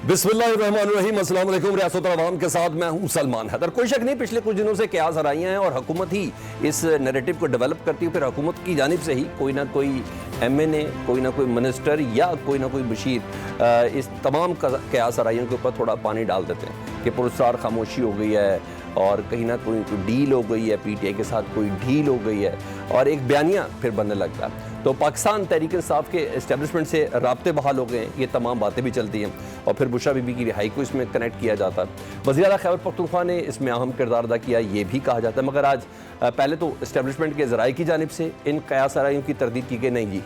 بسم اللہ الرحمن الرحیم۔ السلام علیکم۔ ریاست العوام کے ساتھ میں ہوں سلمان حیدر۔ کوئی شک نہیں پچھلے کچھ دنوں سے قیاس آرائیاں ہیں اور حکومت ہی اس نیریٹو کو ڈیولپ کرتی ہے، پھر حکومت کی جانب سے ہی کوئی نہ کوئی ایم این اے، کوئی نہ کوئی منسٹر یا کوئی نہ کوئی مشیر اس تمام قیاس آرائیوں کے اوپر تھوڑا پانی ڈال دیتے ہیں کہ پرسرار خاموشی ہو گئی ہے اور کہیں نہ کوئی ڈیل ہو گئی ہے، پی ٹی آئی کے ساتھ کوئی ڈیل ہو گئی ہے اور ایک بیانیہ پھر بننے لگتا ہے۔ تو پاکستان تحریک انصاف کے اسٹیبلشمنٹ سے رابطے بحال ہو گئے ہیں، یہ تمام باتیں بھی چلتی ہیں اور پھر بشرا بی بی کی رہائی کو اس میں کنیکٹ کیا جاتا ہے۔ وزیر اعلیٰ خیبر پختونخوا نے اس میں اہم کردار ادا کیا، یہ بھی کہا جاتا ہے، مگر آج پہلے تو اسٹیبلشمنٹ کے ذرائع کی جانب سے ان قیاس آرائیوں کی تردید کی کہ نہیں جی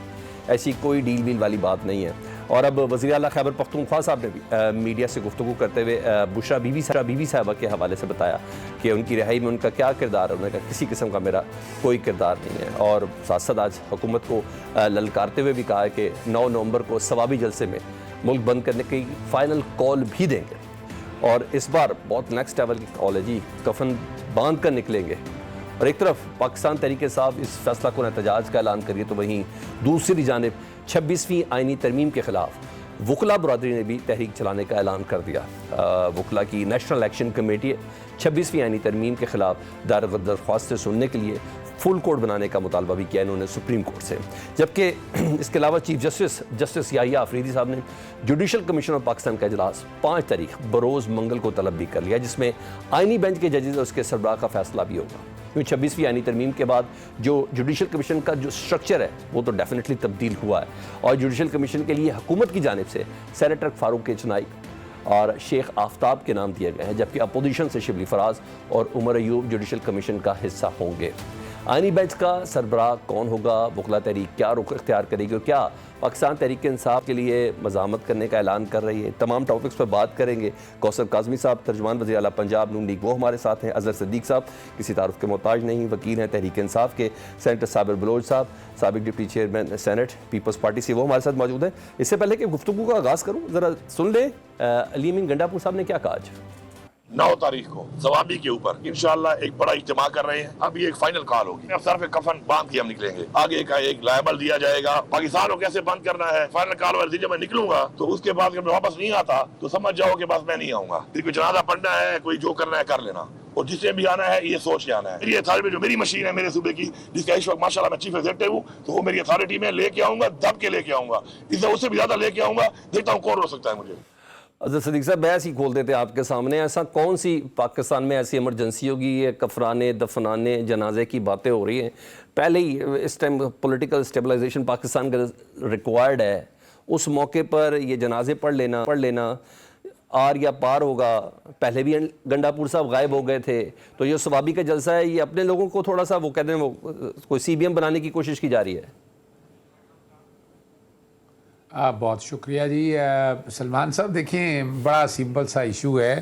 ایسی کوئی ڈیل ویل والی بات نہیں ہے۔ اور اب وزیر اعلیٰ خیبر پختونخوا صاحب نے بھی میڈیا سے گفتگو کرتے ہوئے بشرا بی بی صاحبہ کے حوالے سے بتایا کہ ان کی رہائی میں ان کا کیا کردار ہے۔ انہوں نے کہا کسی قسم کا میرا کوئی کردار نہیں ہے، اور ساتھ ساتھ آج حکومت کو للکارتے ہوئے بھی کہا ہے کہ 9 نومبر کو ثوابی جلسے میں ملک بند کرنے کی فائنل کال بھی دیں گے، اور اس بار بہت نیکسٹ لیول کی کال ہے جی، کفن باندھ کر نکلیں گے۔ اور ایک طرف پاکستان تحریک انصاف اس فیصلہ کن احتجاج کا اعلان کریے تو وہیں دوسری جانب 26ویں آئینی ترمیم کے خلاف وکلا برادری نے بھی تحریک چلانے کا اعلان کر دیا۔ وکلا کی نیشنل ایکشن کمیٹی 26ویں آئینی ترمیم کے خلاف دائر درخواستیں سننے کے لیے فل کورٹ بنانے کا مطالبہ بھی کیا انہوں نے سپریم کورٹ سے، جبکہ اس کے علاوہ چیف جسٹس یحییٰ آفریدی صاحب نے جوڈیشل کمیشن آف پاکستان کا اجلاس 5 تاریخ بروز منگل کو طلب بھی کر لیا، جس میں آئینی بینچ کے ججز اور اس کے سربراہ کا فیصلہ بھی ہوگا۔ 26ویں آئینی ترمیم کے بعد جو جوڈیشل کمیشن کا جو سٹرکچر ہے وہ تو ڈیفینیٹلی تبدیل ہوا ہے، اور جوڈیشل کمیشن کے لیے حکومت کی جانب سے سینیٹر فاروق چنائی اور شیخ آفتاب کے نام دیے گئے ہیں، جبکہ اپوزیشن سے شبلی فراز اور عمر ایوب جوڈیشل کمیشن کا حصہ ہوں گے۔ آئینی بینچ کا سربراہ کون ہوگا، وکلا تحریک کیا رخ اختیار کرے گی اور کیا پاکستان تحریک انصاف کے لیے مزاحمت کرنے کا اعلان کر رہی ہے، تمام ٹاپکس پر بات کریں گے۔ کوثر کاظمی صاحب ترجمان وزیر اعلیٰ پنجاب نون لیگ وہ ہمارے ساتھ ہیں، اظہر صدیق صاحب کسی تعارف کے محتاج نہیں، وکیل ہیں تحریک انصاف کے، سینیٹر صابر بلوچ صاحب سابق deputy chairman senate Peoples Party سے وہ ہمارے ساتھ موجود ہیں۔ اس سے پہلے کہ گفتگو کا آغاز کروں ذرا سن لیں علی امین گنڈا پور صاحب نے کیا کہا آج 9 تاریخ کو ثوابی کے اوپر انشاءاللہ ایک بڑا اجتماع کر رہے ہیں۔ اب یہ ایک فائنل کال ہوگی، اب سر پہ کفن باندھ کے ہم نکلیں گے، آگے کا ایک لائبل دیا جائے گا پاکستان کو کیسے بند کرنا ہے۔ فائنل کال والے جب میں نکلوں گا تو اس کے بعد اگر میں واپس نہیں آتا تو سمجھ جاؤ کہ بس میں نہیں آؤں گا، پھر کوئی جنازہ پڑھنا ہے، کوئی جو کرنا ہے کر لینا، اور جس نے بھی آنا ہے یہ سوچ کے آنا ہے۔ میری اتھارٹی جو میری مشین ہے میرے صوبے کی، جس کا اس وقت ماشاءاللہ میں چیف ایگزیکٹو ہوں، تو وہ میری اتھارٹی میں لے کے آؤں گا، دب کے لے کے آؤں گا، اس سے بھی زیادہ لے کے آؤں گا، دیکھتا ہوں کون روک سکتا ہے مجھے۔ اظہر صدیق صاحب بحث ہی کھول دیتے آپ کے سامنے، ایسا کون سی پاکستان میں ایسی ایمرجنسی ہوگی، یہ کفرانے دفنانے جنازے کی باتیں ہو رہی ہیں، پہلے ہی اس ٹائم پولیٹیکل اسٹیبلائزیشن پاکستان کا ریکوائرڈ ہے، اس موقع پر یہ جنازے پڑھ لینا آر یا پار ہوگا۔ پہلے بھی گنڈا پور صاحب غائب ہو گئے تھے، تو یہ ثوابی کا جلسہ ہے، یہ اپنے لوگوں کو تھوڑا سا وہ کہتے ہیں وہ کوئی سی بی ایم بنانے کی کوشش کی جا رہی ہے۔ بہت شکریہ جی سلمان صاحب، دیکھیں بڑا سمپل سا ایشو ہے،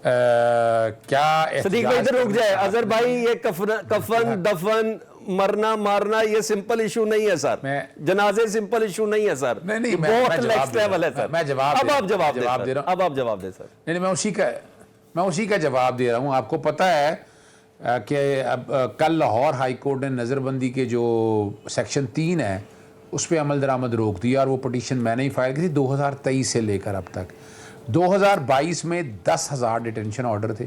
کیا صدیق بھائی ادھر رک جائے، اظہر بھائی یہ کفن دفن مرنا مارنا یہ سمپل ایشو نہیں ہے سر، جنازے سمپل ایشو نہیں ہے سر، نہیں بہت نیکسٹ لیول ہے سر۔ میں جواب اب آپ جواب دے رہا ہوں، اب آپ جواب دیں سر۔ نہیں میں اسی کا جواب دے رہا ہوں۔ آپ کو پتہ ہے کہ اب کل لاہور ہائی کورٹ نے نظر بندی کے جو سیکشن 3 ہے اس پہ عمل درآمد روک دیا، اور وہ پٹیشن میں نے ہی فائل کی تھی 2023 سے لے کر اب تک۔ 2022 میں 10,000 ڈیٹینشن آرڈر تھے،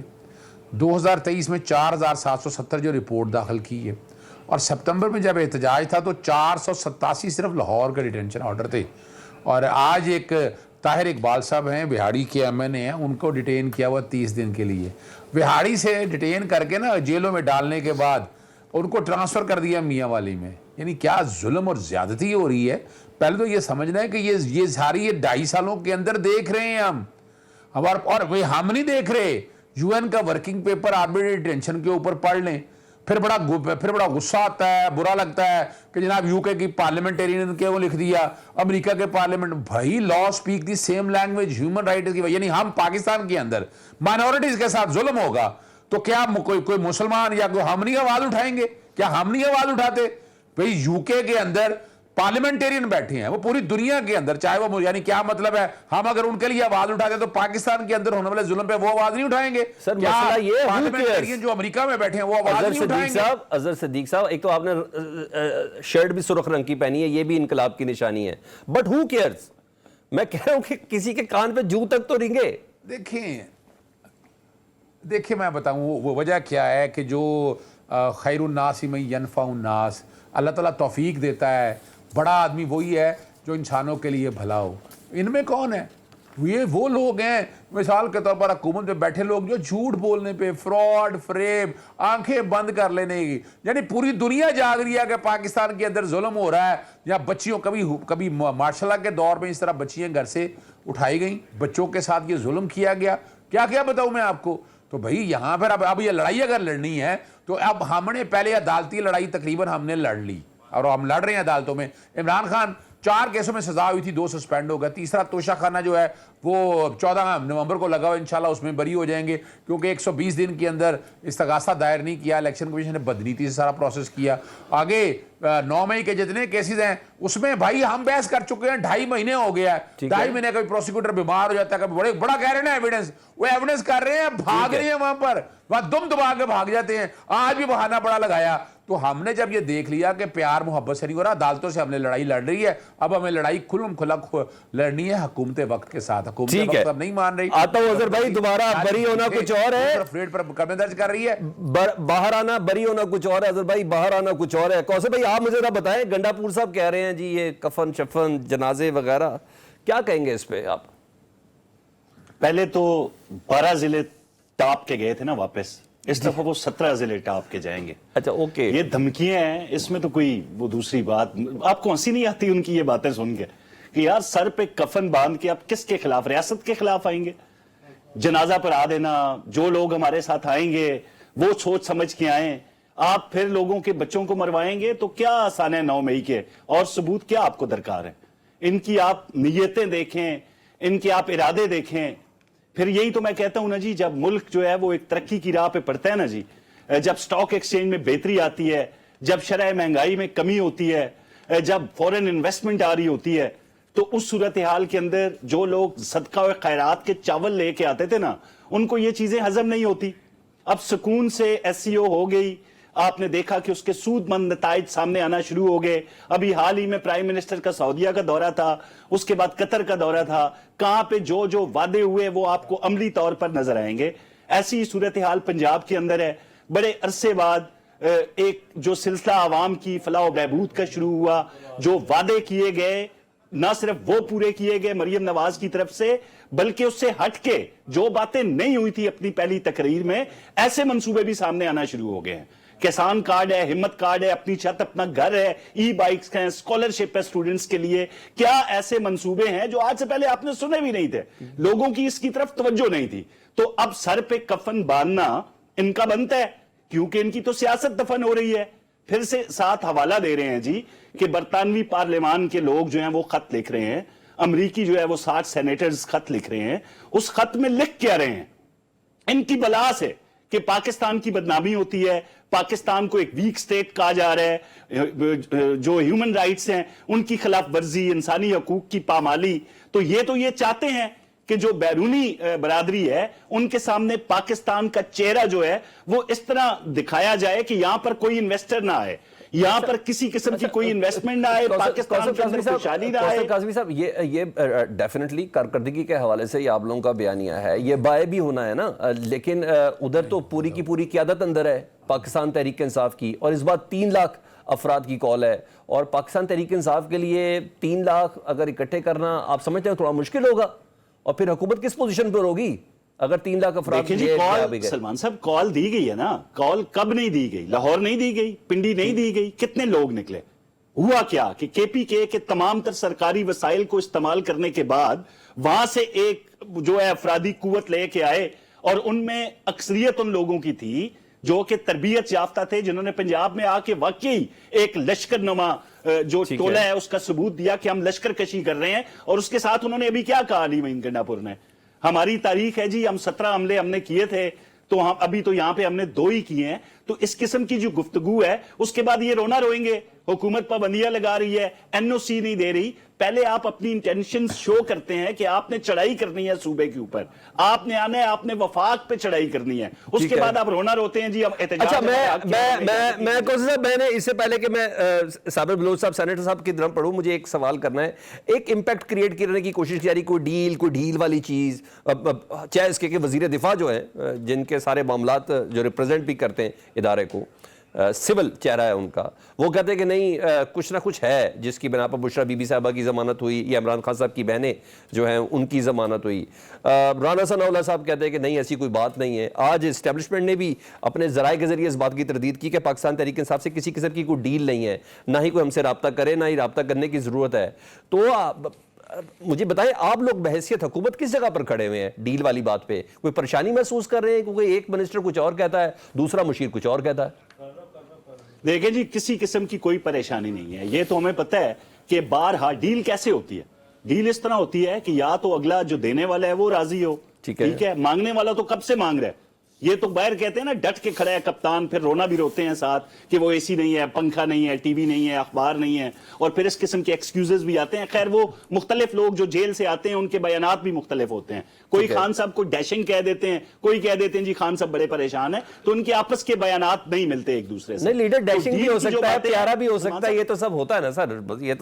2023 میں 4,770 جو رپورٹ داخل کی ہے، اور سپتمبر میں جب احتجاج تھا تو 487 صرف لاہور کے ڈیٹینشن آرڈر تھے۔ اور آج ایک طاہر اقبال صاحب ہیں بہاڑی کے ایم این اے ہیں، ان کو ڈیٹین کیا ہوا 30 دن کے لیے، بہاڑی سے ڈیٹین کر کے نا جیلوں میں ڈالنے کے بعد ان کو ٹرانسفر کر دیا میاں والی میں۔ یعنی کیا ظلم اور زیادتی ہو رہی ہے۔ پہلے تو یہ سمجھنا ہے کہ یہ ساری 2.5 سالوں کے اندر دیکھ رہے ہیں ہم، اور ہم نہیں دیکھ رہے، یو این کا ورکنگ پیپر آربیٹری ڈیٹینشن کے اوپر پڑھ لیں، پھر بڑا غصہ آتا ہے، برا لگتا ہے کہ جناب یو کے کی پارلیمنٹیرین کے وہ لکھ دیا، امریکہ کے پارلیمنٹ، بھائی لا speak the same language, human right کی، یعنی ہم پاکستان کے اندر مائنورٹیز کے ساتھ ظلم ہوگا تو کیا کوئی مسلمان یا کوئی ہم نہیں آواز اٹھائیں گے؟ کیا ہم نہیں آواز اٹھاتے؟ بھئی یو کے اندر پارلیمنٹیرین بیٹھے ہیں، وہ پوری دنیا کے اندر، چاہے وہ، یعنی کیا مطلب ہے ہم اگر ان کے لیے آواز اٹھاتے تو پاکستان کے اندر ہونے والے ظلم پہ وہ آواز نہیں اٹھائیں گے؟ سر مسئلہ یہ پارلیمنٹیرین جو امریکہ میں بیٹھے ہیں وہ آواز نہیں اٹھائیں گے؟ اظہر صدیق صاحب ایک تو آپ نے شرٹ بھی سرخ رنگ کی پہنی ہے، یہ بھی انقلاب کی نشانی ہے، بٹ ہو کیئرز؟ میں کہہ رہا ہوں کہ کسی کے کان پہ جو تک تو رنگے. دیکھیں میں بتاؤں وہ وجہ کیا ہے کہ جو خیر الناس من ینفع الناس, اللہ تعالیٰ توفیق دیتا ہے. بڑا آدمی وہی ہے جو انسانوں کے لیے بھلا ہو. ان میں کون ہے؟ یہ وہ لوگ ہیں مثال کے طور پر حکومت میں بیٹھے لوگ جو جھوٹ بولنے پہ, فراڈ, فریب, آنکھیں بند کر لینے کی, یعنی پوری دنیا جاگ رہی ہے کہ پاکستان کے اندر ظلم ہو رہا ہے. یا بچیوں کبھی مارشل لا کے دور میں اس طرح بچیاں گھر سے اٹھائی گئیں, بچوں کے ساتھ یہ ظلم کیا گیا. کیا بتاؤں میں آپ کو. تو بھائی یہاں پر اب یہ لڑائی اگر لڑنی ہے تو اب ہم نے پہلے عدالتی لڑائی تقریباً ہم نے لڑ لی اور ہم لڑ رہے ہیں عدالتوں میں. عمران خان 4 کیسوں میں سزا ہوئی تھی, 2 سسپینڈ ہو گیا. تیسرا توشہ خانہ جو ہے وہ 14 نومبر کو لگا ہوا, انشاءاللہ اس میں بری ہو جائیں گے کیونکہ 120 دن کے اندر استغاثہ دائر نہیں کیا. الیکشن کمیشن نے بدنیتی سے سارا پروسیس کیا. آگے 9 مئی کے جتنے کیسز ہیں اس میں بھائی ہم بحث کر چکے ہیں, 2.5 مہینے ہو گیا ہے. 2.5 مہینے کبھی پروسیکیوٹر بیمار ہو جاتا ہے, کبھی بڑا کہہ رہے ہیں نا ایویڈنس, وہ ایویڈنس کر رہے ہیں, بھاگ رہے ہیں وہاں پر, وہاں دم دبا کے بھاگ جاتے ہیں. آج بھی بہانہ بڑا لگایا. تو ہم نے جب یہ دیکھ لیا کہ پیار محبت سے نہیں ہو رہا, عدالتوں سے ہم نے لڑائی لڑ رہی ہے, اب ہمیں لڑائی کھلم کھلا لڑنی ہے حکومت وقت کے ساتھ. حکومت وقت اب نہیں مان رہی. آتا ہوں اظہر بھائی, دوبارہ بری ہونا کچھ اور ہے, افریڈ پر مقدمے درج کر رہی ہے, باہر آنا بری ہونا کچھ اور ہے. اظہر بھائی باہر آنا کچھ اور ہے. کوثر بھائی آپ مجھے ذرا بتائیں, گنڈا پور صاحب کہہ رہے ہیں جی یہ کفن شفن جنازے وغیرہ, کیا کہیں گے اس پہ آپ؟ پہلے تو 12 ضلع ٹاپ کے گئے تھے نا واپس, اس دفعہ وہ 17 ضلع ٹاپ کے جائیں گے. اچھا اوکے, یہ دھمکیاں ہیں, اس میں تو کوئی وہ دوسری بات. آپ کو ہنسی نہیں آتی ان کی یہ باتیں سن کے کہ یار سر پہ کفن باندھ کے آپ کس کے خلاف, ریاست کے خلاف آئیں گے؟ جنازہ پر آ دینا, جو لوگ ہمارے ساتھ آئیں گے وہ سوچ سمجھ کے آئیں, آپ پھر لوگوں کے بچوں کو مروائیں گے تو کیا آسان ہے 9 مئی کے, اور ثبوت کیا آپ کو درکار ہے؟ ان کی آپ نیتیں دیکھیں, ان کے آپ ارادے دیکھیں. پھر یہی تو میں کہتا ہوں نا جی, جب ملک جو ہے وہ ایک ترقی کی راہ پہ پڑتا ہے نا جی, جب سٹاک ایکسچینج میں بہتری آتی ہے, جب شرح مہنگائی میں کمی ہوتی ہے, جب فورن انویسٹمنٹ آ رہی ہوتی ہے, تو اس صورتحال کے اندر جو لوگ صدقہ و خیرات کے چاول لے کے آتے تھے نا, ان کو یہ چیزیں ہضم نہیں ہوتی. اب سکون سے ایس سی او ہو گئی, آپ نے دیکھا کہ اس کے سود مند نتائج سامنے آنا شروع ہو گئے. ابھی حال ہی میں پرائم منسٹر کا سعودیہ کا دورہ تھا, اس کے بعد قطر کا دورہ تھا, کہاں پہ جو وعدے ہوئے وہ آپ کو عملی طور پر نظر آئیں گے. ایسی صورتحال پنجاب کے اندر ہے. بڑے عرصے بعد ایک جو سلسلہ عوام کی فلاح و بہبود کا شروع ہوا, جو وعدے کیے گئے نہ صرف وہ پورے کیے گئے مریم نواز کی طرف سے, بلکہ اس سے ہٹ کے جو باتیں نہیں ہوئی تھی اپنی پہلی تقریر میں, ایسے منصوبے بھی سامنے آنا شروع ہو گئے ہیں. کسان کارڈ ہے, ہمت کارڈ ہے, اپنی چھت اپنا گھر ہے, ای بائکس ہیں, اسکالرشپ ہے اسٹوڈنٹس کے لیے. کیا ایسے منصوبے ہیں جو آج سے پہلے آپ نے سنے بھی نہیں تھے, لوگوں کی اس کی طرف توجہ نہیں تھی. تو اب سر پہ کفن باندھنا ان کا بنتا ہے, کیونکہ ان کی تو سیاست دفن ہو رہی ہے. پھر سے ساتھ حوالہ دے رہے ہیں جی کہ برطانوی پارلیمان کے لوگ جو ہیں وہ خط لکھ رہے ہیں, امریکی جو ہے وہ 60 سینیٹرز خط لکھ رہے ہیں. اس خط میں لکھ کیا رہے ہیں, ان کی بلا سے کہ پاکستان کی بدنامی ہوتی ہے, پاکستان کو ایک ویک سٹیٹ کہا جا رہا ہے, جو ہیومن رائٹس ہیں ان کی خلاف ورزی, انسانی حقوق کی پامالی. تو یہ چاہتے ہیں کہ جو بیرونی برادری ہے ان کے سامنے پاکستان کا چہرہ جو ہے وہ اس طرح دکھایا جائے کہ یہاں پر کوئی انویسٹر نہ آئے, یہاں پر کسی قسم کی کوئی انویسٹمنٹ نہ آئے, پاکستان کے اندر خوشحالی نہ آئے. قاسمی صاحب یہ ڈیفینیٹلی کارکردگی کے حوالے سے یہ آپ لوگوں کا بیانیہ ہے, یہ بائے بھی ہونا ہے نا, لیکن ادھر تو پوری کی پوری قیادت اندر ہے پاکستان تحریک انصاف کی, اور اس بات 3 لاکھ افراد کی کال ہے, اور پاکستان تحریک انصاف کے لیے 3 لاکھ اگر اکٹھے کرنا آپ سمجھتے ہیں تھوڑا مشکل ہوگا, اور پھر حکومت کس پوزیشن پر ہوگی اگر 3 لاکھ افراد. سلمان صاحب کال دی گئی ہے نا, کال کب نہیں دی گئی؟ لاہور نہیں دی گئی, پنڈی نہیں دی گئی, کتنے لوگ نکلے؟ ہوا کیا کہ کے پی کے تمام تر سرکاری وسائل کو استعمال کرنے کے بعد وہاں سے ایک جو ہے افرادی قوت لے کے آئے, اور ان میں اکثریت ان لوگوں کی تھی جو کہ تربیت یافتہ تھے, جنہوں نے پنجاب میں آ کے واقعی ایک لشکر نما جو ٹولہ ہے اس کا ثبوت دیا کہ ہم لشکر کشی کر رہے ہیں. اور اس کے ساتھ انہوں نے ابھی کیا کہا علی معین گنڈا پور نے, ہماری تاریخ ہے جی, ہم 17 حملے ہم نے کیے تھے, تو ہم ابھی تو یہاں پہ ہم نے 2 ہی کیے ہیں. تو اس قسم کی جو گفتگو ہے اس کے بعد یہ رونا روئیں گے حکومت پابندیاں لگا رہی ہے, NOC نہیں دے رہی. پہلے آپ اپنی انٹینشن شو کرتے ہیں کہ آپ نے چڑھائی کرنی ہے صوبے کے اوپر, آپ نے آنا ہے, آپ نے وفاق پہ چڑھائی کرنی ہے, اس کے بعد آپ رونا روتے ہیں جی اب احتجاج. اچھا میں نے اس سے پہلے کہ میں صابر بلوچ صاحب سینیٹر صاحب کی طرف پڑھوں, مجھے ایک سوال کرنا ہے. ایک امپیکٹ کریٹ کرنے کی کوشش کی جا رہی, کوئی ڈیل والی چیز, چاہے اس کے کہ وزیر دفاع جو ہے جن کے سارے معاملات جو ریپرزینٹ بھی کرتے ہیں ادارے کو, سول چہرہ ہے ان کا, وہ کہتے ہیں کہ نہیں کچھ نہ کچھ ہے جس کی بنا پر بشرا بی بی صاحبہ کی ضمانت ہوئی یا عمران خان صاحب کی بہنیں جو ہیں ان کی ضمانت ہوئی. رانا ثناء اللہ صاحب کہتے ہیں کہ نہیں ایسی کوئی بات نہیں ہے. آج اسٹیبلشمنٹ نے بھی اپنے ذرائع کے ذریعے اس بات کی تردید کی کہ پاکستان تحریک انصاف سے کسی قسم کی کوئی ڈیل نہیں ہے, نہ ہی کوئی ہم سے رابطہ کرے, نہ ہی رابطہ کرنے کی ضرورت ہے. تو مجھے بتائیں آپ لوگ بحیثیت حکومت کس جگہ پر کھڑے ہوئے ہیں ڈیل والی بات پہ؟ کوئی پریشانی محسوس کر رہے ہیں کیونکہ ایک منسٹر کچھ اور کہتا ہے, دوسرا مشیر کچھ اور کہتا ہے؟ دیکھیں جی کسی قسم کی کوئی پریشانی نہیں ہے. یہ تو ہمیں پتہ ہے کہ بارہا ڈیل کیسے ہوتی ہے. ڈیل اس طرح ہوتی ہے کہ یا تو اگلا جو دینے والا ہے وہ راضی ہو, ٹھیک ہے, مانگنے والا تو کب سے مانگ رہا ہے. یہ تو باہر کہتے ہیں نا ڈٹ کے کھڑا ہے کپتان, پھر رونا بھی روتے ہیں ساتھ کہ وہ AC نہیں ہے, پنکھا نہیں ہے, ٹی وی نہیں ہے, اخبار نہیں ہے, اور پھر اس قسم کے ایکسکیوزز بھی آتے ہیں. خیر وہ مختلف لوگ جو جیل سے آتے ہیں ان کے بیانات بھی مختلف ہوتے ہیں. کوئی خان صاحب کو ڈیشنگ کہہ دیتے ہیں, کوئی کہہ دیتے ہیں جی خان صاحب بڑے پریشان ہیں, تو ان کے آپس کے بیانات نہیں ملتے ایک دوسرے سے. نہیں لیڈر ڈیشنگ بھی ہو سکتا ہے, پیارا بھی ہو سکتا ہے, یہ تو سب ہوتا ہے نا سر. یہ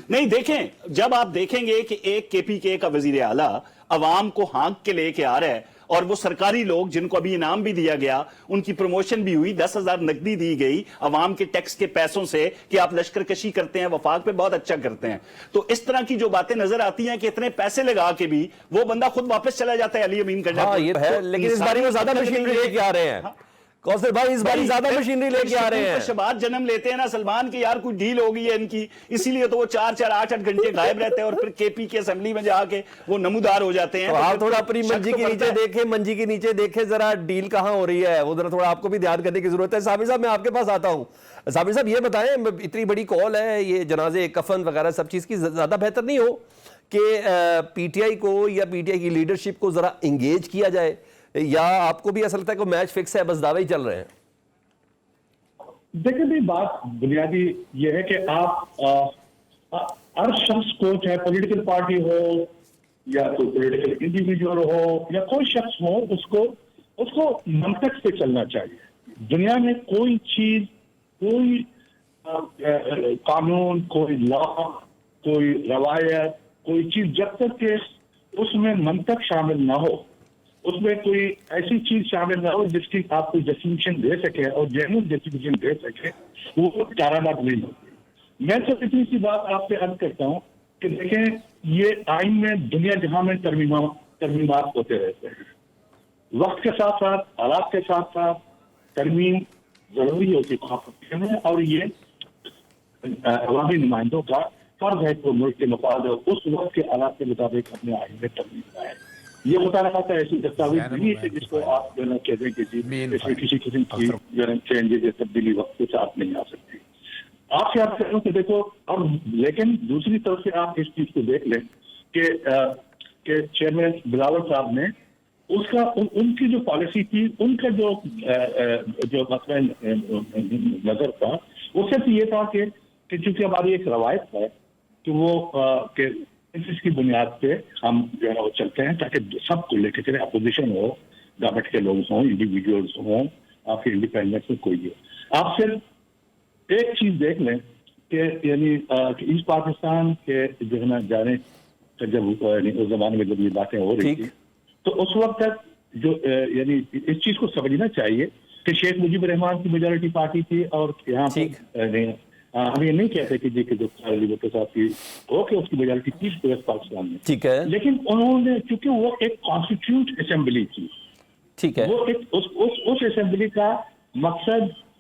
نہیں دیکھیں, جب آپ دیکھیں گے کہ ایک KPK کا وزیر اعلیٰ عوام کو ہانک کے لے کے آ رہا ہے, اور وہ سرکاری لوگ جن کو ابھی انعام بھی دیا گیا, ان کی پروموشن بھی ہوئی, 10,000 نقدی دی گئی عوام کے ٹیکس کے پیسوں سے کہ آپ لشکر کشی کرتے ہیں, وفاق پہ بہت اچھا کرتے ہیں. تو اس طرح کی جو باتیں نظر آتی ہیں کہ اتنے پیسے لگا کے بھی وہ بندہ خود واپس چلا جاتا ہے علی امین کا. ہاں یہ ہے, لیکن اس باری وہ زیادہ مشینری لے کے آ رہے ہیں. کوثر بھائی اس باری زیادہ مشینری لے کے آ رہے ہیں. شباب جنم لیتے ہیں نا سلمان کے, یار کوئی ڈیل ہو گئی ہے ان کی, اسی لیے تو وہ 4-8 گھنٹے غائب رہتے ہیں, اور پھر KP اسمبلی میں جا کے وہ نمودار ہو جاتے ہیں. آپ تھوڑا اپنی منجی کے نیچے دیکھیں ذرا ڈیل کہاں ہو رہی ہے, وہ ذرا تھوڑا آپ کو بھی دھیان کرنے کی ضرورت ہے. صابر صاحب میں آپ کے پاس آتا ہوں. صابر صاحب یہ بتائیں, اتنی بڑی کال ہے, یہ جنازے کفن وغیرہ سب چیز کی, زیادہ بہتر نہیں ہو کہ PTI کو یا PTI کی لیڈرشپ کو ذرا انگیج کیا جائے, یا آپ کو بھی ایسا لگتا ہے کہ میچ فکس ہے, بس دعوے ہی چل رہے ہیں؟ دیکھیں بھی بات بنیادی یہ ہے کہ آپ ہر شخص کو, چاہے پولیٹیکل پارٹی ہو یا کوئی پولیٹیکل انڈیویجول ہو یا کوئی شخص ہو, اس کو منطق سے چلنا چاہیے. دنیا میں کوئی چیز, کوئی قانون, کوئی لا, کوئی روایت, کوئی چیز جب تک کہ اس میں منطق شامل نہ ہو, اس میں کوئی ایسی چیز شامل نہ ہو جس کی آپ کو جسٹیفیکیشن دے سکے اور جینوئن جسٹیفیکیشن دے سکے, وہ کارآمد نہیں ہوتی. میں صرف اتنی سی بات آپ سے عرض کرتا ہوں کہ دیکھیں یہ آئین میں دنیا جہاں میں ترمیمات ہوتے رہتے ہیں, وقت کے ساتھ ساتھ, حالات کے ساتھ ساتھ ترمیم ضروری ہوتی ہے, اور یہ عوامی نمائندوں کا فرض ہے کہ ملک کے مفاد اس وقت کے حالات کے مطابق اپنے آئین میں ترمیم لائے. یہ ہوتا رہا تھا ایسی دستاویز نہیں ہے جس کو آپ جو ہے کہتے ہیں کہ کسی قسم کی جو ہے چینجز یا تبدیلی وقت کے ساتھ نہیں آ سکتی. آپ سے آپ کہہ رہا ہوں کہ دیکھو, اور لیکن دوسری طرف سے آپ اس چیز کو دیکھ لیں کہ چیئرمین بلاول صاحب نے اس کا, ان کی جو پالیسی تھی, ان کا جو مسئلہ نظر تھا, وہ صرف یہ تھا کہ چونکہ ہماری ایک روایت ہے کہ وہ کہ اس کی بنیاد پہ ہم جو ہے وہ چلتے ہیں تاکہ سب کو لے کے چلے, اپوزیشن ہو, گورنمنٹ کے لوگ ہوں, انڈیویجولز ہوں, آپ کے انڈیپینڈنس میں کوئی ہو. آپ صرف ایک چیز دیکھ لیں کہ یعنی ایسٹ پاکستان کے جو ہے نا جانے کا جب اس زمانے میں جب یہ باتیں ہو رہی تھی, تو اس وقت تک جو یعنی اس چیز کو سمجھنا چاہیے کہ شیخ مجیب الرحمان کی میجورٹی پارٹی تھی, اور یہاں پر ہم یہ نہیں کہتے کہ جی کہ ڈاکٹر علی بھٹو صاحب کی ہو کہ اس کی میجورٹی تھی پاکستان میں, ٹھیک ہے, لیکن انہوں نے چونکہ وہ ایک کانسٹیٹیوٹ اسمبلی تھی, ٹھیک ہے, وہ اس اسمبلی کا مقصد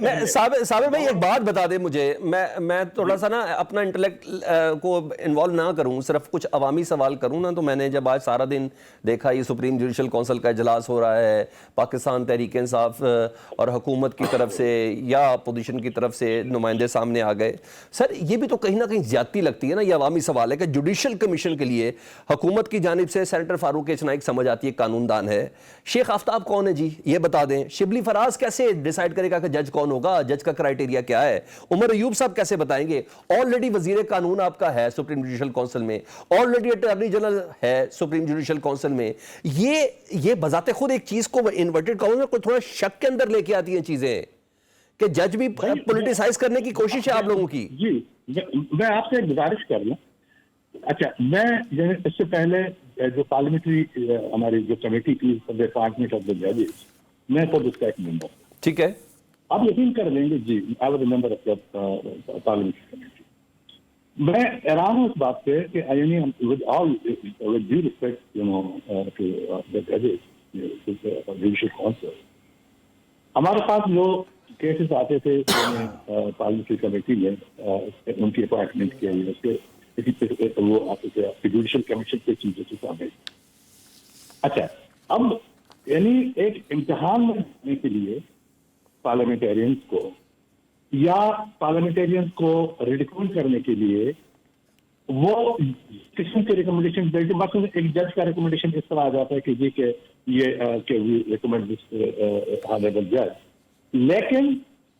میں صابر بھائی ایک بات بتا دیں مجھے, میں تھوڑا سا نا اپنا انٹلیکٹ کو انوالو نہ کروں, صرف کچھ عوامی سوال کروں نا. تو میں نے جب آج سارا دن دیکھا یہ سپریم جوڈیشل کونسل کا اجلاس ہو رہا ہے, پاکستان تحریک انصاف اور حکومت کی طرف سے یا اپوزیشن کی طرف سے نمائندے سامنے آ گئے. سر یہ بھی تو کہیں نہ کہیں زیادتی لگتی ہے نا, یہ عوامی سوال ہے کہ جوڈیشل کمیشن کے لیے حکومت کی جانب سے سینیٹر فاروق ایچ نائک سمجھ آتی ہے قانون دان ہے, شیخ آفتاب کون ہے جی یہ بتا دیں, شبلی فراز کیسے ڈیسائیڈ کرے گا کہ جج کون ہوگا, جج کا کرائیٹیریا کیا ہے, عمر ایوب صاحب کیسے بتائیں گے, آلریڈی وزیر قانون آپ کا ہے سپریم جوڈیشل کونسل میں, آلریڈی اٹارنی جنرل ہے سپریم جوڈیشل کونسل میں. یہ بذات خود ایک چیز کو انورٹڈ کہوں کو تھوڑا شک کے اندر لے کے آتی ہیں چیزیں کہ جج بھی پولیٹیسائز کرنے کی کوشش ہے آپ لوگوں کی. جی میں آپ سے ایک گزارش کر لوں. اچھا میں اس سے پہلے جو پارلیمنٹری ہماری جو کمیٹی تھی ڈپارٹمنٹ آف دا ججز, میں خود اس کا ایک ممبر ہوں. ٹھیک ہے, آپ یقین کر لیں گے جی, I was a member of the parliamentary committee. میں حیران ہوں اس بات پہ کہ with due respect to the ججز جوڈیشل کونسل, ہمارے پاس جو کیسز آتے تھے پارلیمنٹری کمیٹی میں ان کی اپائنٹمنٹ کے لیے وہ آتے تھے جوڈیشل کمیشن کے چیزوں سے شامل. اچھا اب یعنی ایک امتحان میں دینے کے لیے پارلیمنٹیرینز کو یا پارلیمنٹیرینز کو ریڈیکول کرنے کے لیے وہ قسم کے ریکمنڈیشن دیتے, مثلا ایک جج کا ریکمنڈیشن اس طرح آ جاتا ہے کہ جی کہ یہ کہ وی ریکمینڈ دس ہانریبل جج, لیکن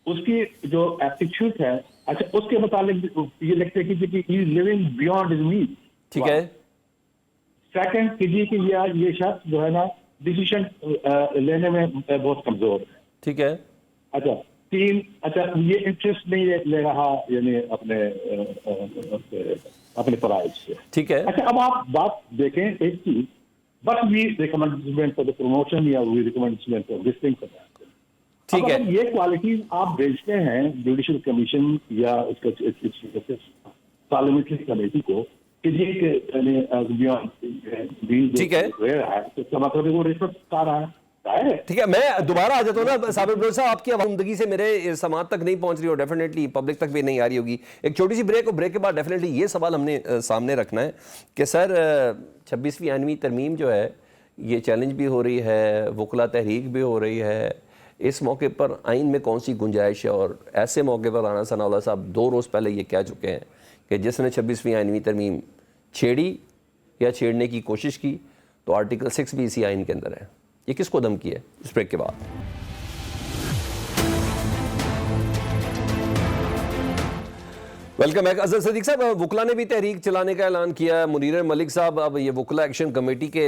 اس کی جو ایپٹیٹیوڈ ہے اچھا اس کے متعلق یہ لکھتے ہیں کہ ہی از لیونگ بیونڈ ہز مینز. ٹھیک ہے. سیکنڈ کہ جی کہ یہ شخص جو ہے نا ڈیسیشن لینے میں بہت کمزور ہے. ٹھیک ہے. اچھا تین, اچھا یہ انٹرسٹ نہیں لے رہا یعنی اپنے فرائض سے. ٹھیک ہے. اچھا اب آپ بات دیکھیں ایک چیز, بس وی ریکمینڈ فار دا پروموشن یا وی ریکمینڈ فار دس تھنگ. ٹھیک ہے. یہ کوالٹیز آپ بھیجتے ہیں جوڈیشل کمیشن یا اس کا پارلیمنٹری کمیٹی کو کہ یہ ٹھیک ہے. تو اس کا مطلب وہ رشوت کھا رہا ہے. ٹھیک ہے, میں دوبارہ آ جاتا ہوں نا صابر بلوچ صاحب, آپ کی عمدگی سے میرے سماعت تک نہیں پہنچ رہی اور ڈیفینیٹلی پبلک تک بھی نہیں آ رہی ہوگی. ایک چھوٹی سی بریک, اور بریک کے بعد ڈیفینیٹلی یہ سوال ہم نے سامنے رکھنا ہے کہ سر 26ویں آئینوی ترمیم جو ہے یہ چیلنج بھی ہو رہی ہے, وکلا تحریک بھی ہو رہی ہے, اس موقع پر آئین میں کون سی گنجائش ہے, اور ایسے موقع پر رانا ثناء اللہ صاحب 2 روز پہلے یہ کہہ چکے ہیں کہ جس نے 26ویں آئینوی ترمیم چھیڑی یا چھیڑنے کی کوشش کی تو آرٹیکل 6 بھی اسی آئین کے اندر ہے. یہ کس کو دھمکی ہے؟ اس بریک کے بعد. Welcome back. اظہر صدیق صاحب, وکلا نے بھی تحریک چلانے کا اعلان کیا ہے. منیر ملک صاحب اب یہ وکلا ایکشن کمیٹی کے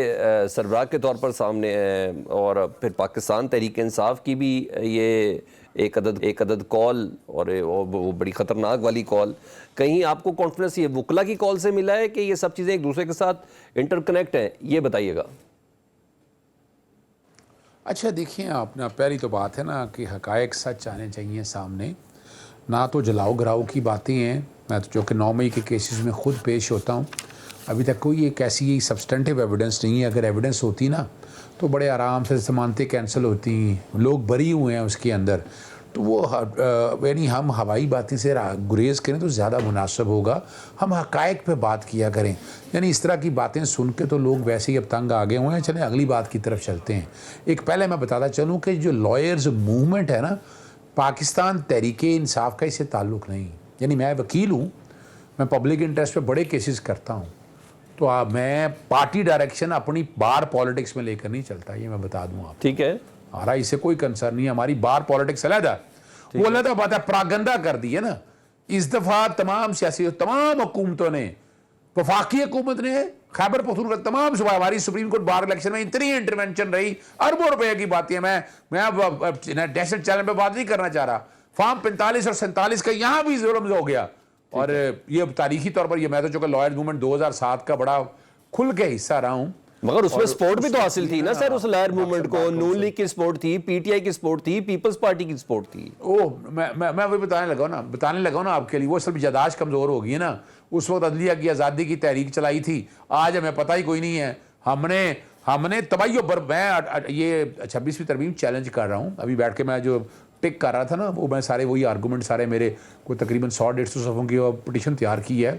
سربراہ کے طور پر سامنے ہیں, اور پھر پاکستان تحریک انصاف کی بھی یہ ایک عدد کال, اور وہ بڑی خطرناک والی کال. کہیں آپ کو کانفیڈنس یہ وکلا کی کال سے ملا ہے کہ یہ سب چیزیں ایک دوسرے کے ساتھ انٹر کنیکٹ ہیں؟ یہ بتائیے گا. اچھا دیکھیں آپ نا, پہلی تو بات ہے نا کہ حقائق سچ آنے چاہیے سامنے, نہ تو جلاؤ گراؤ کی باتیں ہیں. میں تو جو کہ 9 مئی کے کیسز میں خود پیش ہوتا ہوں, ابھی تک کوئی ایک ایسی سبسٹنٹیو ایویڈنس نہیں ہے. اگر ایویڈنس ہوتی نا تو بڑے آرام سے ضمانتیں کینسل ہوتی, لوگ بری ہوئے ہیں اس کے اندر, تو وہ یعنی ہم ہوائی باتیں سے گریز کریں تو زیادہ مناسب ہوگا. ہم حقائق پہ بات کیا کریں. یعنی اس طرح کی باتیں سن کے تو لوگ ویسے ہی اب تنگ آگے ہوئے ہیں. چلیں اگلی بات کی طرف چلتے ہیں. ایک پہلے میں بتاتا چلوں کہ جو لائرز موومنٹ ہے نا, پاکستان تحریک انصاف کا اس سے تعلق نہیں. یعنی میں وکیل ہوں, میں پبلک انٹرسٹ پہ بڑے کیسز کرتا ہوں, تو میں پارٹی ڈائریکشن اپنی بار پالیٹکس میں لے کر نہیں چلتا, یہ میں بتا دوں آپ. ٹھیک ہے. ہمارا اس سے کوئی کنسرن نہیں ہے. ہماری بار پالیٹکس علیحدہ, وہ علیحدہ بات ہے, پراگندہ کر دی ہے نا اس دفعہ تمام سیاسی, تمام حکومتوں نے, وفاقی حکومت نے, خیبر پختونخوا تمام صوبہ, ہماری سپریم کورٹ بار الیکشن میں اتنی انٹرونشن رہی, اربوں روپے کی باتیں. میں نیشنل چینل پہ بات نہیں کرنا چاہ رہا. فارم 45 اور 47 کا یہاں بھی ظلم ہو گیا, اور یہ تاریخی طور پر یہ میں تو چونکہ لائر موومنٹ 2007 کا بڑا کھل کے حصہ رہا ہوں, مگر اس میں سپورٹ بھی تو حاصل تھی نا سر اس لائر موومنٹ کو. نون لیگ کی سپورٹ تھی, پی ٹی آئی کی سپورٹ تھی, پیپلز پارٹی کی سپورٹ تھی. میں وہی بتانے لگا نا آپ کے لیے. وہ اصل یاداشت کمزور ہو گئی ہے نا. اس وقت عدلیہ کی آزادی کی تحریک چلائی تھی, آج ہمیں پتہ ہی کوئی نہیں ہے. ہم نے تباہی میں یہ 26ویں ترمیم چیلنج کر رہا ہوں. ابھی بیٹھ کے میں جو ٹک کر رہا تھا نا, وہ میں سارے وہی آرگومنٹ سارے میرے کوئی تقریباً 100-150 صفحوں کی پٹیشن تیار کی ہے,